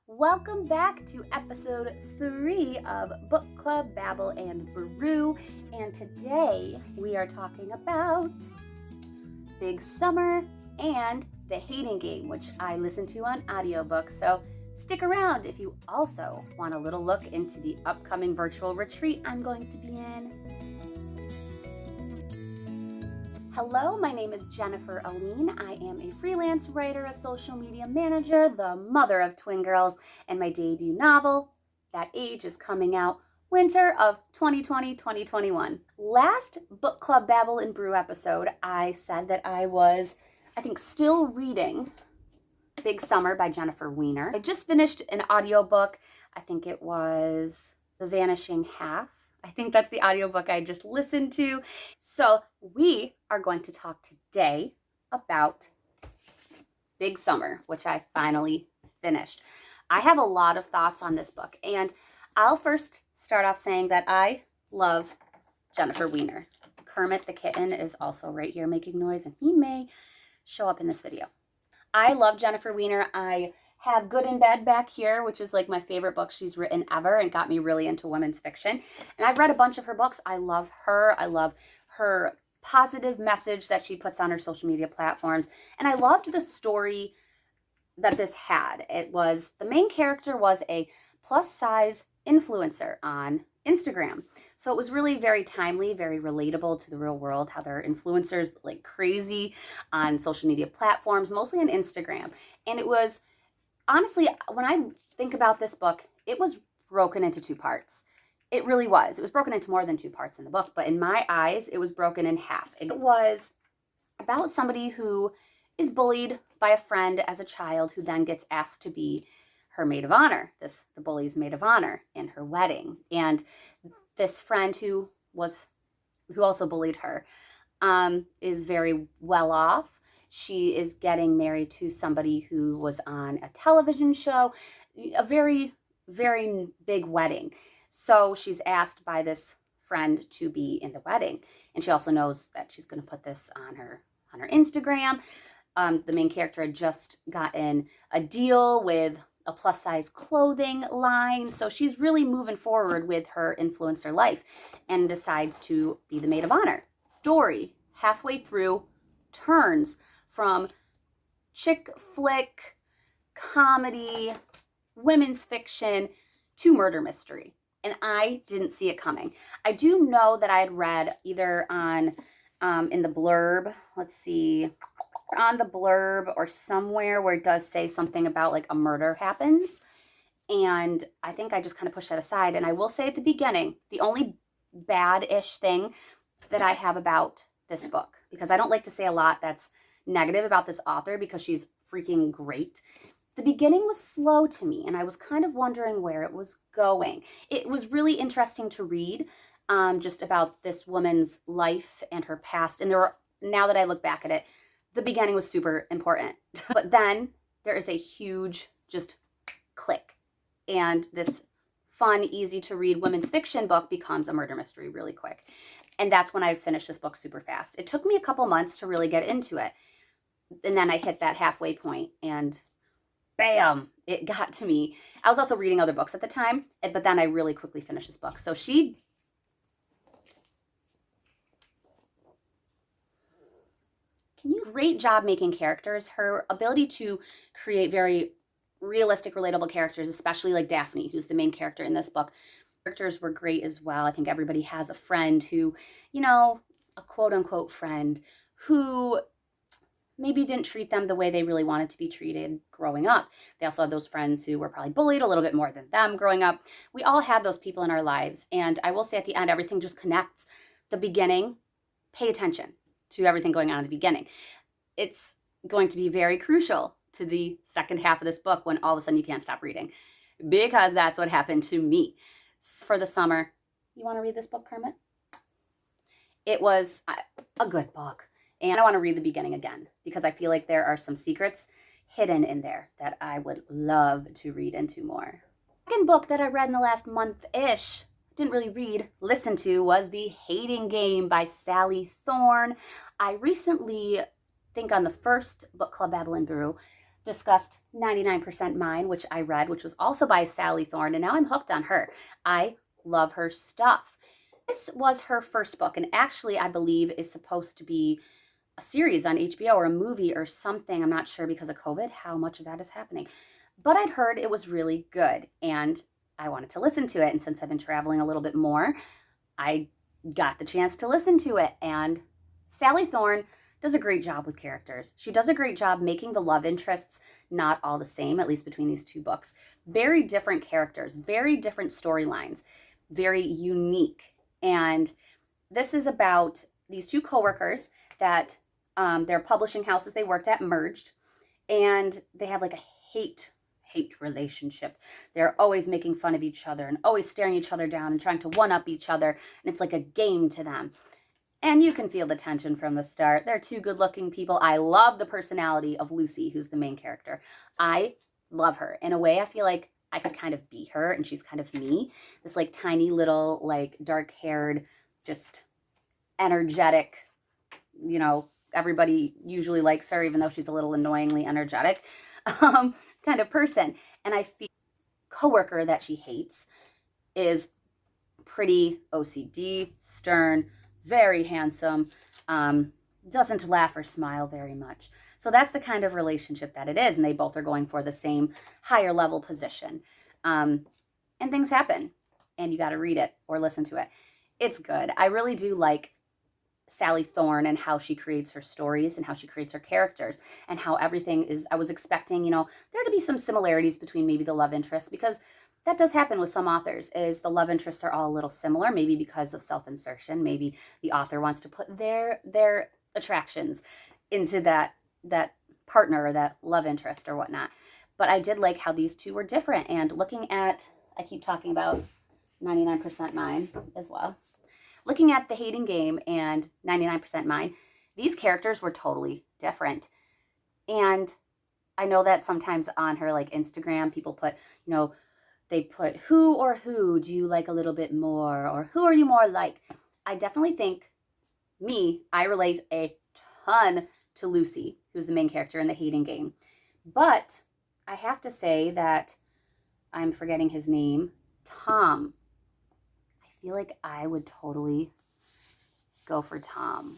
Welcome back to episode 3 of Book Club Babble and Brew, and today we are talking about Big Summer and The Hating Game, which I listen to on audiobook, so stick around if you also want a little look into the upcoming virtual retreat I'm going to be in. Hello, my name is Jennifer Aline. I am a freelance writer, a social media manager, the mother of twin girls, and my debut novel, That Age, is coming out winter of 2020-2021. Last Book Club Babble and Brew episode, I said that I was, still reading Big Summer by Jennifer Weiner. I just finished an audiobook. I think it was The Vanishing Half. I think that's the audiobook I just listened to. So we are going to talk today about Big Summer, which I finally finished. I have a lot of thoughts on this book, and I'll first start off saying that I love Jennifer Weiner. Kermit the kitten is also right here making noise, and he may show up in this video. I love Jennifer Weiner. I have Good and Bad back here, which is like my favorite book she's written ever and got me really into women's fiction. And I've read a bunch of her books. I love her. I love her positive message that she puts on her social media platforms. And I loved the story that this had. The main character was a plus size influencer on Instagram. So it was really very timely, very relatable to the real world, how there are influencers like crazy on social media platforms, mostly on Instagram. And it was, honestly, when I think about this book, it was broken into two parts. It really was. It was broken into more than two parts in the book, but in my eyes, it was broken in half. It was about somebody who is bullied by a friend as a child who then gets asked to be her maid of honor, the bully's maid of honor in her wedding. And this friend who also bullied her is very well off. She is getting married to somebody who was on a television show, a very, very big wedding. So she's asked by this friend to be in the wedding. And she also knows that she's going to put this on her Instagram. The main character had just gotten a deal with a plus size clothing line. So she's really moving forward with her influencer life and decides to be the maid of honor. Story, halfway through, turns from chick flick, comedy, women's fiction to murder mystery. And I didn't see it coming. I do know that I had read either on, in the blurb, on the blurb or somewhere where it does say something about like a murder happens. And I think I just kind of pushed that aside. And I will say at the beginning, the only bad-ish thing that I have about this book, because I don't like to say a lot that's negative about this author because she's freaking great. The beginning was slow to me, and I was kind of wondering where it was going. It was really interesting to read, just about this woman's life and her past. And now that I look back at it, the beginning was super important. But then there is a huge just click, and this fun, easy to read women's fiction book becomes a murder mystery really quick. And that's when I finished this book super fast. It took me a couple months to really get into it. And then I hit that halfway point and bam, it got to me. I was also reading other books at the time, but then I really quickly finished this book. So great job making characters. Her ability to create very realistic, relatable characters, especially like Daphne, who's the main character in this book. Characters were great as well. I think everybody has a friend who, a quote unquote friend who maybe didn't treat them the way they really wanted to be treated growing up. They also had those friends who were probably bullied a little bit more than them growing up. We all have those people in our lives. And I will say at the end, everything just connects. The beginning, pay attention to everything going on at the beginning. It's going to be very crucial to the second half of this book when all of a sudden you can't stop reading, because that's what happened to me. For the summer, you want to read this book, Kermit? It was a good book. And I want to read the beginning again because I feel like there are some secrets hidden in there that I would love to read into more. The second book that I read in the last month-ish, didn't really read, listened to, was The Hating Game by Sally Thorne. I recently, think on the first Book Club Babble and Brew, discussed 99% Mine, which I read, which was also by Sally Thorne, and now I'm hooked on her. I love her stuff. This was her first book, and actually I believe is supposed to be a series on HBO or a movie or something. I'm not sure because of COVID how much of that is happening. But I'd heard it was really good, and I wanted to listen to it. And since I've been traveling a little bit more, I got the chance to listen to it. And Sally Thorne does a great job with characters. She does a great job making the love interests not all the same, at least between these two books. Very different characters, very different storylines, very unique. And this is about these two coworkers that their publishing houses they worked at merged, and they have like a hate relationship. They're always making fun of each other and always staring each other down and trying to one up each other, and it's like a game to them. And you can feel the tension from the start. They're two good-looking people. I love the personality of Lucy, who's the main character. I love her. In a way, I feel like I could kind of be her, and she's kind of me. This like tiny little, like dark-haired, just energetic, you know, everybody usually likes her, even though she's a little annoyingly energetic, kind of person. And I feel coworker that she hates is pretty OCD, stern, very handsome, doesn't laugh or smile very much. So that's the kind of relationship that it is. And they both are going for the same higher level position. And things happen, and you got to read it or listen to it. It's good. I really do like Sally Thorne and how she creates her stories and how she creates her characters and how everything is. I was expecting, there to be some similarities between maybe the love interests, because that does happen with some authors, is the love interests are all a little similar, maybe because of self-insertion. Maybe the author wants to put their attractions into that partner or that love interest or whatnot. But I did like how these two were different. And looking at, I keep talking about 99% Mine as well. Looking at The Hating Game and 99% Mine, these characters were totally different. And I know that sometimes on her like Instagram, people put, they put who do you like a little bit more, or who are you more like? I definitely think I relate a ton to Lucy, who's the main character in The Hating Game. But I have to say that I'm forgetting his name, Tom. I feel like I would totally go for Tom,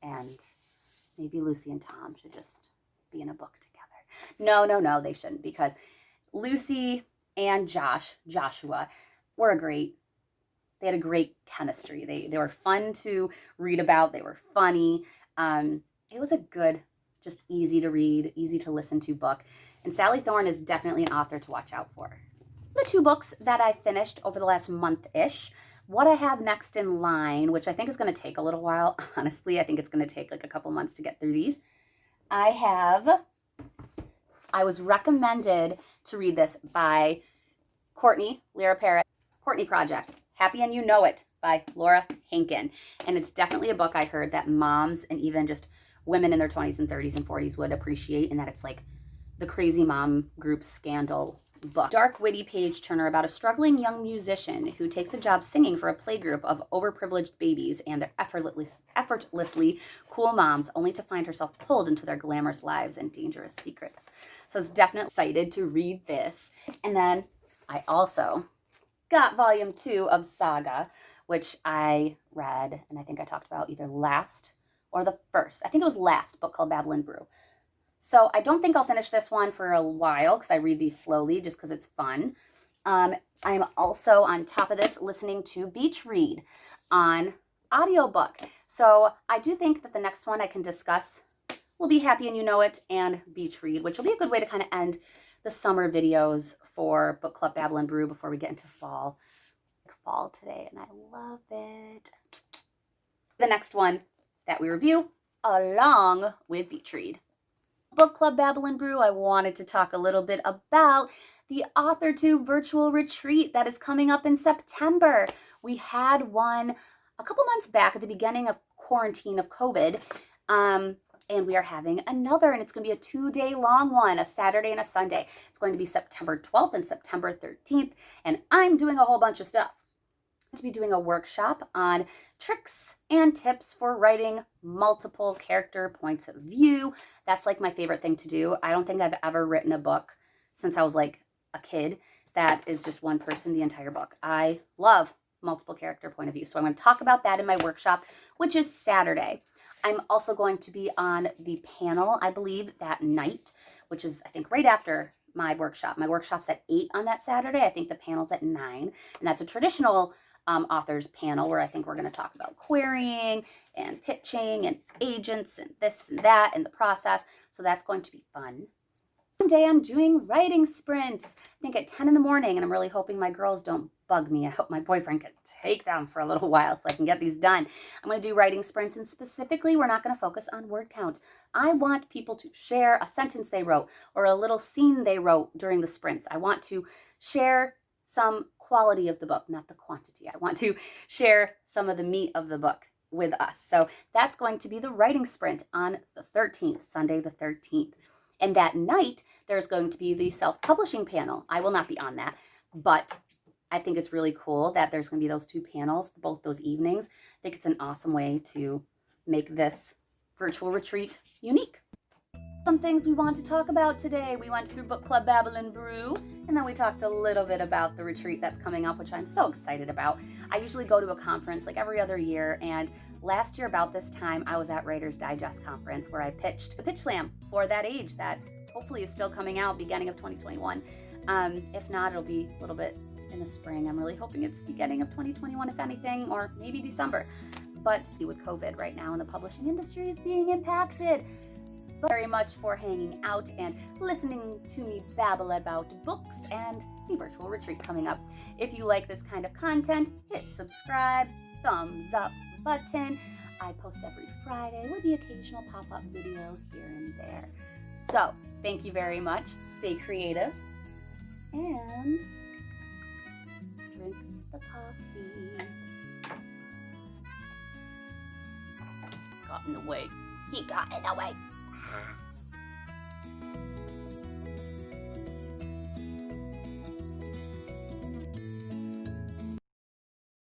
and maybe Lucy and Tom should just be in a book together. No, they shouldn't, because Lucy and Joshua they had a great chemistry. They were fun to read about. They were funny. It was a good, just easy to read, easy to listen to book. And Sally Thorne is definitely an author to watch out for. The two books that I finished over the last month-ish, what I have next in line, which I think is going to take a little while. Honestly, I think it's going to take like a couple months to get through these. I was recommended to read this by Courtney Project, Happy and You Know It by Laura Hankin. And it's definitely a book I heard that moms and even just women in their 20s and 30s and 40s would appreciate, and that it's like the crazy mom group scandal book. Dark, witty page turner about a struggling young musician who takes a job singing for a playgroup of overprivileged babies and their effortlessly cool moms, only to find herself pulled into their glamorous lives and dangerous secrets. So I was definitely excited to read this. And then I also got volume 2 of Saga, which I read, and I think I talked about either last or the first. I think it was last Book Club Babble Brew. So I don't think I'll finish this one for a while, because I read these slowly just because it's fun. I'm also, on top of this, listening to Beach Read on audiobook. So I do think that the next one I can discuss will be Happy and You Know It and Beach Read, which will be a good way to kind of end the summer videos for Book Club Babble and Brew before we get into fall. Fall today, and I love it. The next one that we review along with Beach Read. Book Club Babble and Brew, I wanted to talk a little bit about the Authortube Virtual Retreat that is coming up in September. We had one a couple months back at the beginning of quarantine of COVID, and we are having another, and it's going to be a 2-day long one, a Saturday and a Sunday. It's going to be September 12th and September 13th, and I'm doing a whole bunch of stuff. To be doing a workshop on tricks and tips for writing multiple character points of view. That's like my favorite thing to do. I don't think I've ever written a book since I was like a kid that is just one person the entire book. I love multiple character point of view. So I'm going to talk about that in my workshop, which is Saturday. I'm also going to be on the panel, I believe, that night, which is, I think, right after my workshop. My workshop's at 8 on that Saturday. I think the panel's at 9. And that's a traditional authors panel where I think we're going to talk about querying and pitching and agents and this and that and the process. So that's going to be fun. One day I'm doing writing sprints, I think at 10 in the morning, and I'm really hoping my girls don't bug me. I hope my boyfriend can take them for a little while so I can get these done. I'm going to do writing sprints, and specifically we're not going to focus on word count. I want people to share a sentence they wrote or a little scene they wrote during the sprints. I want to share some quality of the book, not the quantity. I want to share some of the meat of the book with us. So that's going to be the writing sprint on the 13th, Sunday the 13th. And that night, there's going to be the self-publishing panel. I will not be on that, but I think it's really cool that there's going to be those two panels, both those evenings. I think it's an awesome way to make this virtual retreat unique. Some things we want to talk about today. We went through Book Club Babble Brew, and then we talked a little bit about the retreat that's coming up, which I'm so excited about. I usually go to a conference like every other year, and last year about this time, I was at Writer's Digest conference where I pitched the Pitch Slam for that age that hopefully is still coming out beginning of 2021. If not, it'll be a little bit in the spring. I'm really hoping it's beginning of 2021, if anything, or maybe December. But with COVID right now and the publishing industry is being impacted. Very much for hanging out and listening to me babble about books and the virtual retreat coming up. If you like this kind of content, hit subscribe, thumbs up button. I post every Friday with the occasional pop-up video here and there. So, thank you very much. Stay creative and drink the coffee. Got in the way. He got in the way.